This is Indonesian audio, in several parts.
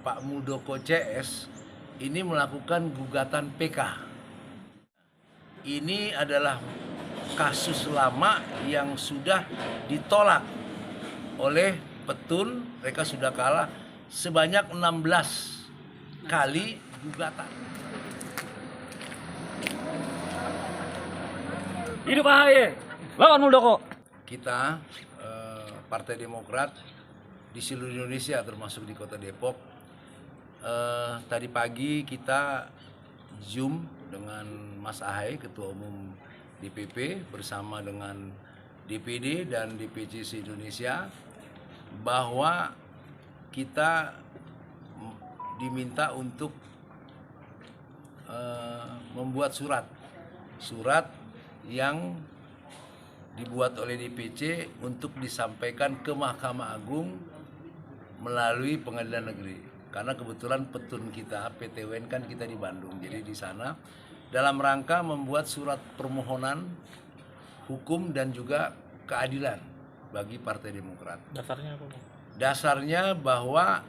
Pak Muldoko CS ini melakukan gugatan PK. Ini adalah kasus lama yang sudah ditolak oleh Petun. Mereka sudah kalah sebanyak 16 kali gugatan. Hidup AHY, lawan Muldoko. Kita Partai Demokrat di seluruh Indonesia termasuk di Kota Depok, tadi pagi kita Zoom dengan Mas AHY, Ketua Umum DPP, bersama dengan DPD dan DPC se-Indonesia, bahwa kita diminta untuk membuat surat yang dibuat oleh DPC untuk disampaikan ke Mahkamah Agung melalui Pengadilan Negeri. Karena kebetulan petun kita, PT UN kan kita di Bandung, jadi di sana dalam rangka membuat surat permohonan hukum dan juga keadilan bagi Partai Demokrat. Dasarnya apa, Bang? Dasarnya bahwa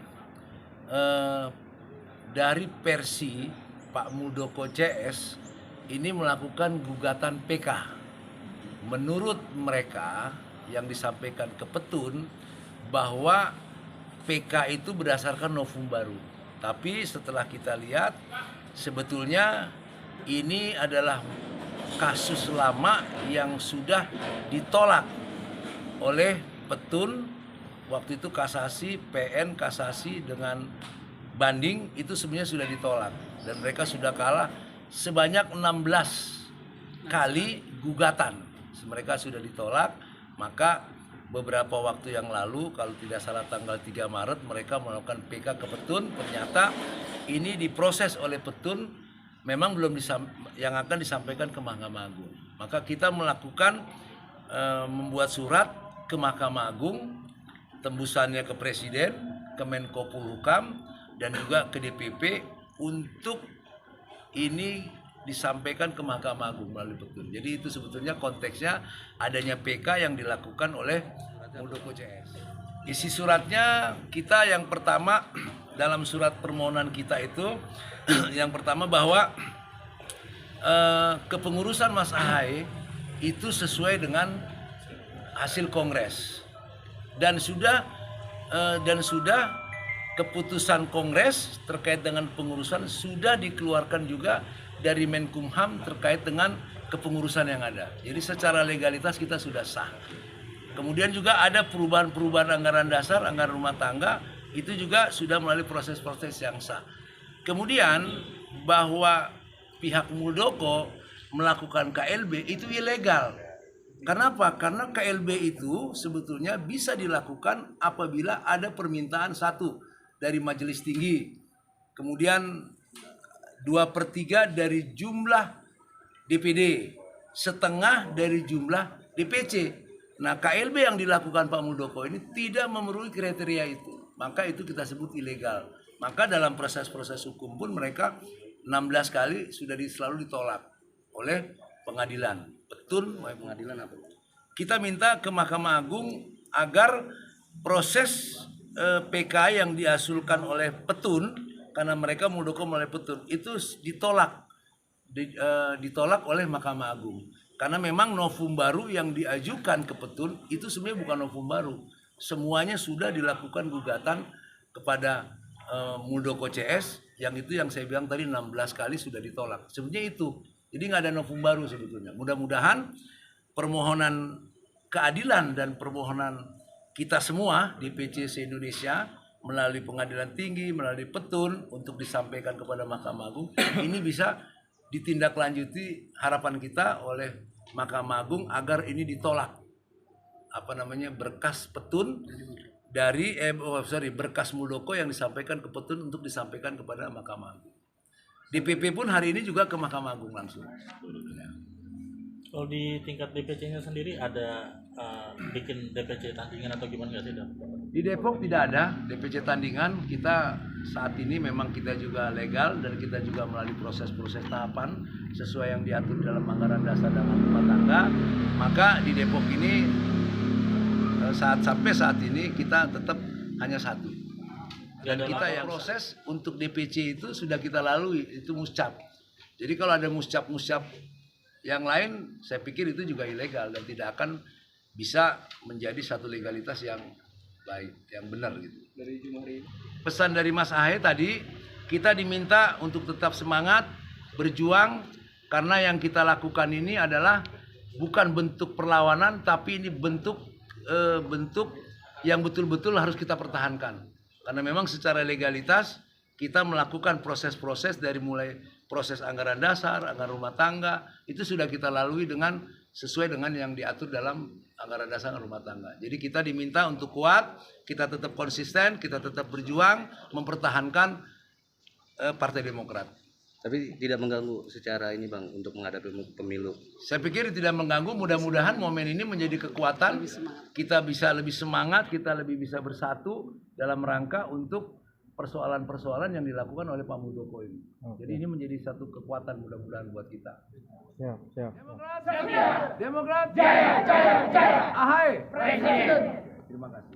dari versi Pak Muldoko CS ini melakukan gugatan PK. Menurut mereka yang disampaikan ke Petun bahwa PK itu berdasarkan novum baru. Tapi setelah kita lihat sebetulnya ini adalah kasus lama yang sudah ditolak oleh Petun. Waktu itu kasasi, PN kasasi dengan banding itu sebenarnya sudah ditolak. Dan mereka sudah kalah sebanyak 16 kali gugatan. Mereka sudah ditolak, maka beberapa waktu yang lalu, kalau tidak salah tanggal 3 Maret, mereka melakukan PK ke Petun. Ternyata ini diproses oleh Petun, memang belum yang akan disampaikan ke Mahkamah Agung. Maka kita melakukan membuat surat ke Mahkamah Agung, tembusannya ke Presiden, ke Menko Polhukam, dan juga ke DPP untuk ini disampaikan ke Mahkamah Agung melalui Petun. Jadi itu sebetulnya konteksnya adanya PK yang dilakukan oleh Muldoko CS. Isi suratnya kita yang pertama dalam surat permohonan kita itu yang pertama bahwa kepengurusan Mas AHY itu sesuai dengan hasil Kongres dan sudah keputusan Kongres terkait dengan pengurusan sudah dikeluarkan juga dari Menkumham terkait dengan kepengurusan yang ada. Jadi secara legalitas kita sudah sah. Kemudian juga ada perubahan-perubahan anggaran dasar, anggaran rumah tangga, itu juga sudah melalui proses-proses yang sah. Kemudian bahwa pihak Muldoko melakukan KLB itu ilegal. Kenapa? Karena KLB itu sebetulnya bisa dilakukan apabila ada permintaan satu dari majelis tinggi, kemudian 2/3 dari jumlah DPD, setengah dari jumlah DPC. Nah, KLB yang dilakukan Pak Muldoko ini tidak memenuhi kriteria itu, maka itu kita sebut ilegal. Maka dalam proses-proses hukum pun mereka 16 kali sudah selalu ditolak oleh pengadilan. Petun, pengadilan apa? Kita minta ke Mahkamah Agung agar proses PK yang dihasilkan oleh Petun, karena mereka Muldoko melalui Petun, itu ditolak oleh Mahkamah Agung. Karena memang novum baru yang diajukan ke Petun itu sebenarnya bukan novum baru. Semuanya sudah dilakukan gugatan kepada Muldoko CS, yang itu yang saya bilang tadi 16 kali sudah ditolak. Sebenarnya itu. Jadi nggak ada novum baru sebetulnya. Mudah-mudahan permohonan keadilan dan permohonan kita semua DPC se-Indonesia melalui Pengadilan Tinggi, melalui Petun untuk disampaikan kepada Mahkamah Agung, ini bisa ditindaklanjuti harapan kita oleh Mahkamah Agung agar ini ditolak berkas Petun dari berkas Muldoko yang disampaikan ke Petun untuk disampaikan kepada Mahkamah Agung. DPP pun hari ini juga ke Mahkamah Agung langsung. Ya. Kalau di tingkat DPC-nya sendiri ada bikin DPC tandingan atau gimana nggak sih? Di Depok tidak ada DPC tandingan. Kita saat ini memang kita juga legal dan kita juga melalui proses-proses tahapan sesuai yang diatur dalam anggaran dasar dan rumah tangga. Maka di Depok ini sampai saat ini kita tetap hanya satu. Dan ada kita lapor. yang proses untuk DPC itu sudah kita lalui, itu muscap. Jadi kalau ada muscap-muscap yang lain, saya pikir itu juga ilegal dan tidak akan bisa menjadi satu legalitas yang baik, yang benar gitu. Pesan dari Mas Ahaye tadi, kita diminta untuk tetap semangat, berjuang, karena yang kita lakukan ini adalah bukan bentuk perlawanan, tapi ini bentuk yang betul-betul harus kita pertahankan. Karena memang secara legalitas kita melakukan proses-proses dari mulai proses anggaran dasar, anggaran rumah tangga, itu sudah kita lalui dengan sesuai dengan yang diatur dalam anggaran dasar anggaran rumah tangga. Jadi kita diminta untuk kuat, kita tetap konsisten, kita tetap berjuang mempertahankan Partai Demokrat. Tapi tidak mengganggu secara ini Bang untuk menghadapi pemilu. Saya pikir tidak mengganggu, mudah-mudahan momen ini menjadi kekuatan, kita bisa lebih semangat, kita lebih bisa bersatu dalam rangka untuk persoalan-persoalan yang dilakukan oleh Pak Muldoko ini. Jadi ini menjadi satu kekuatan mudah-mudahan buat kita. Siap. Demokrat, jaya, jaya, jaya. Ahaye, presiden. Terima kasih.